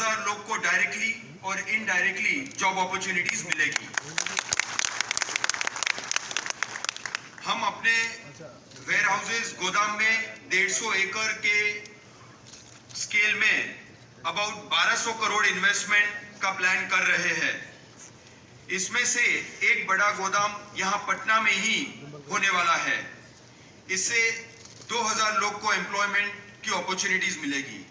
10,000 लोग को डायरेक्टली और इनडायरेक्टली जॉब अपॉर्चुनिटीज मिलेगी। हम अपने वेयर हाउसेज गोदाम में 150 एकड़ के स्केल में अबाउट 1200 करोड़ इन्वेस्टमेंट का प्लान कर रहे हैं। इसमें से एक बड़ा गोदाम यहां पटना में ही होने वाला है। इससे 2000 लोग को एम्प्लॉयमेंट की अपॉर्चुनिटीज मिलेगी।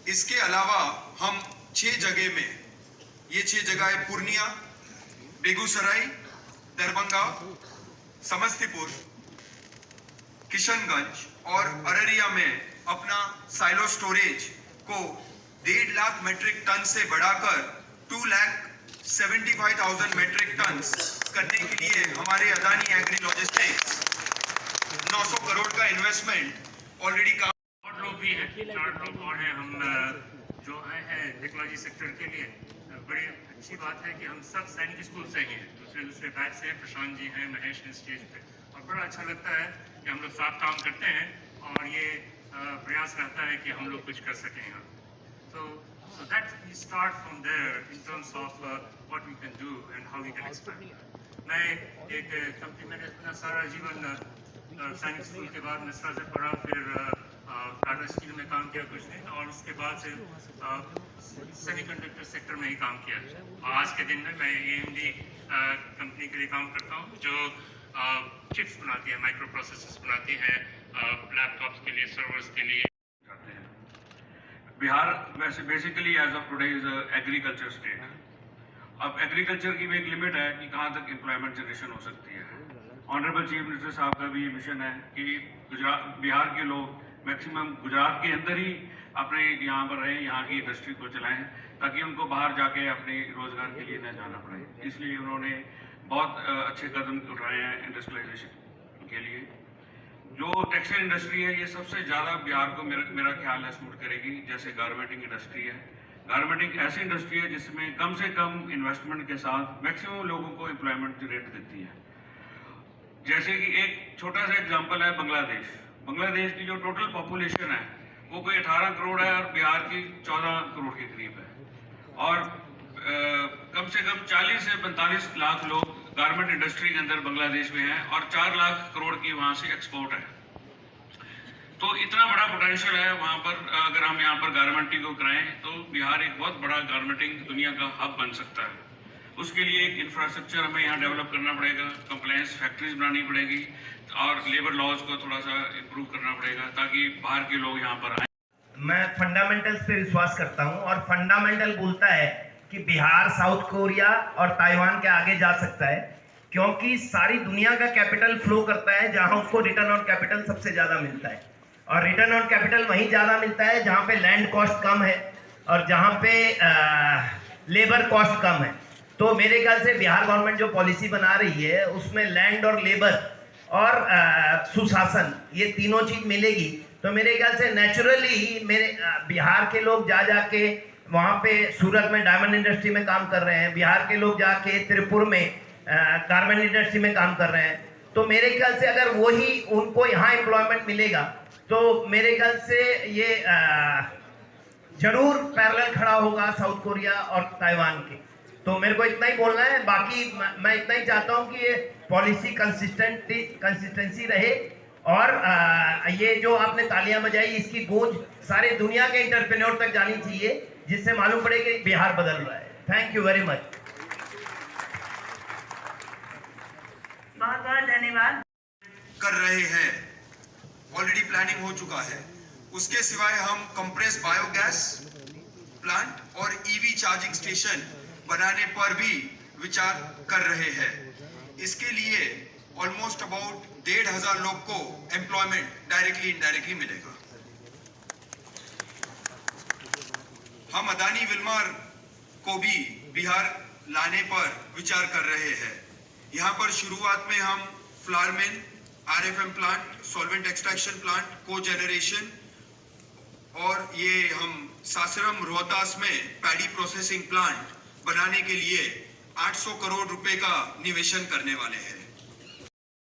इसके अलावा हम 6 जगह में, ये 6 जगह है पूर्णिया, बेगूसराय, दरभंगा, समस्तीपुर, किशनगंज और अररिया में अपना साइलो स्टोरेज को 1.5 लाख मेट्रिक टन से बढ़ाकर 2,75,000 मेट्रिक टन करने के लिए हमारे अदानी एग्री लॉजिस्टिक्स 900 करोड़ का इन्वेस्टमेंट ऑलरेडी और लोग भी हैं, 4 लोग और हैं। हम जो आए हैं टेक्नोलॉजी सेक्टर के लिए, बड़ी अच्छी बात है कि हम सब सैनिक स्कूल से ही हैं, दूसरे बैच से। प्रशांत जी हैं, महेश हैं स्टेज पे, और बड़ा अच्छा लगता है कि हम लोग साथ काम करते हैं और ये प्रयास रहता है कि हम लोग कुछ कर सकें यहाँ। So that we start from there in terms of what we can do and how we can expand. मैं एक कंपनी में अपना सारा जीवन सैनिक स्कूल के बाद मिस्रा से पढ़ा, फिर टाटा स्टील में काम किया कुछ दिन, और उसके बाद से सेमीकंडक्टर सेक्टर में ही काम किया। आज के दिन में मैं AMD कंपनी के लिए काम करता हूँ, जो चिप्स बनाती है, माइक्रो प्रोसेसर्स बनाती है लैपटॉप्स के लिए, सर्वर्स के लिए। बिहार वैसे basically as of today is agriculture state. अब एग्रीकल्चर की भी एक लिमिट है कि कहाँ तक एम्प्लॉयमेंट जनरेशन हो सकती है। ऑनरेबल चीफ मिनिस्टर साहब का भी ये मिशन है कि बिहार के लोग मैक्सिमम गुजरात के अंदर ही अपने यहाँ पर रहें, यहाँ की इंडस्ट्री को चलाएं, ताकि उनको बाहर जाके अपने रोजगार के लिए न जाना पड़े। इसलिए उन्होंने बहुत अच्छे कदम उठाए हैं इंडस्ट्रियलाइजेशन के लिए। जो टेक्सटाइल इंडस्ट्री है, ये सबसे ज़्यादा बिहार को मेरा ख्याल है सूट करेगी। जैसे गारमेंटिंग इंडस्ट्री है, गारमेंटिंग ऐसी इंडस्ट्री है जिसमें कम से कम इन्वेस्टमेंट के साथ मैक्सिमम लोगों को एम्प्लॉयमेंट जनरेट देती है। जैसे कि एक छोटा सा एग्जांपल है बांग्लादेश। बांग्लादेश की जो टोटल पॉपुलेशन है वो कोई 18 करोड़ है और बिहार की 14 करोड़ के करीब है, और कम से कम 40 से 45 लाख लोग गारमेंट इंडस्ट्री के अंदर बांग्लादेश में हैं, और 4 लाख करोड़ की वहाँ से एक्सपोर्ट है। तो इतना बड़ा पोटेंशियल है वहाँ पर। अगर हम यहाँ पर गारमेंटिंग को कराएं तो बिहार एक बहुत बड़ा गारमेंटिंग दुनिया का हब बन सकता है। उसके लिए एक इंफ्रास्ट्रक्चर हमें यहाँ डेवलप करना पड़ेगा, कंप्लायंस फैक्ट्रीज बनानी पड़ेगी, और लेबर लॉज को थोड़ा सा इम्प्रूव करना पड़ेगा ताकि बाहर के लोग यहाँ पर आए। मैं फंडामेंटल्स पे विश्वास करता हूँ, और फंडामेंटल बोलता है कि बिहार साउथ कोरिया और ताइवान के आगे जा सकता है, क्योंकि सारी दुनिया का कैपिटल फ्लो करता है जहां उसको रिटर्न ऑन कैपिटल सबसे ज़्यादा मिलता है। और रिटर्न ऑन कैपिटल वहीं ज़्यादा मिलता है जहां पे लैंड कॉस्ट कम है और जहां पे लेबर कॉस्ट कम है। तो मेरे ख्याल से बिहार गवर्नमेंट जो पॉलिसी बना रही है उसमें लैंड और लेबर और सुशासन, ये तीनों चीज़ मिलेगी। तो मेरे ख्याल से नेचुरली मेरे बिहार के लोग जाके वहाँ पे सूरत में डायमंड इंडस्ट्री में काम कर रहे हैं, बिहार के लोग जाके त्रिपुर में गारमेंट इंडस्ट्री में काम कर रहे हैं। तो मेरे ख्याल से अगर वही उनको यहाँ एम्प्लॉयमेंट मिलेगा तो मेरे ख्याल से ये जरूर पैरेलल खड़ा होगा साउथ कोरिया और ताइवान के। तो मेरे को इतना ही बोलना है, बाकी मैं इतना ही चाहता हूँ कि ये पॉलिसी कंसिस्टेंसी रहे, और ये जो आपने तालियां बजाई इसकी गूंज सारे दुनिया के एंटरप्रेन्योर तक जानी चाहिए, जिससे मालूम पड़े कि बिहार बदल रहा है। Thank you very much. बहुत बहुत धन्यवाद। कर रहे हैं, ऑलरेडी प्लानिंग हो चुका है। उसके सिवाय हम कंप्रेस बायोगैस प्लांट और ईवी चार्जिंग स्टेशन बनाने पर भी विचार कर रहे हैं। इसके लिए ऑलमोस्ट अबाउट 1,500 लोग को एम्प्लॉयमेंट डायरेक्टली इनडायरेक्टली मिलेगा। हम अदानी विल्मर को भी बिहार लाने पर विचार कर रहे हैं। यहाँ पर शुरुआत में हम फ्लावर मिल, RFM plant, solvent extraction plant, को जनरेशन, और ये हम सासाराम रोहतास में पैडी प्रोसेसिंग प्लांट बनाने के लिए 800 करोड़ रुपए का निवेशन करने वाले हैं।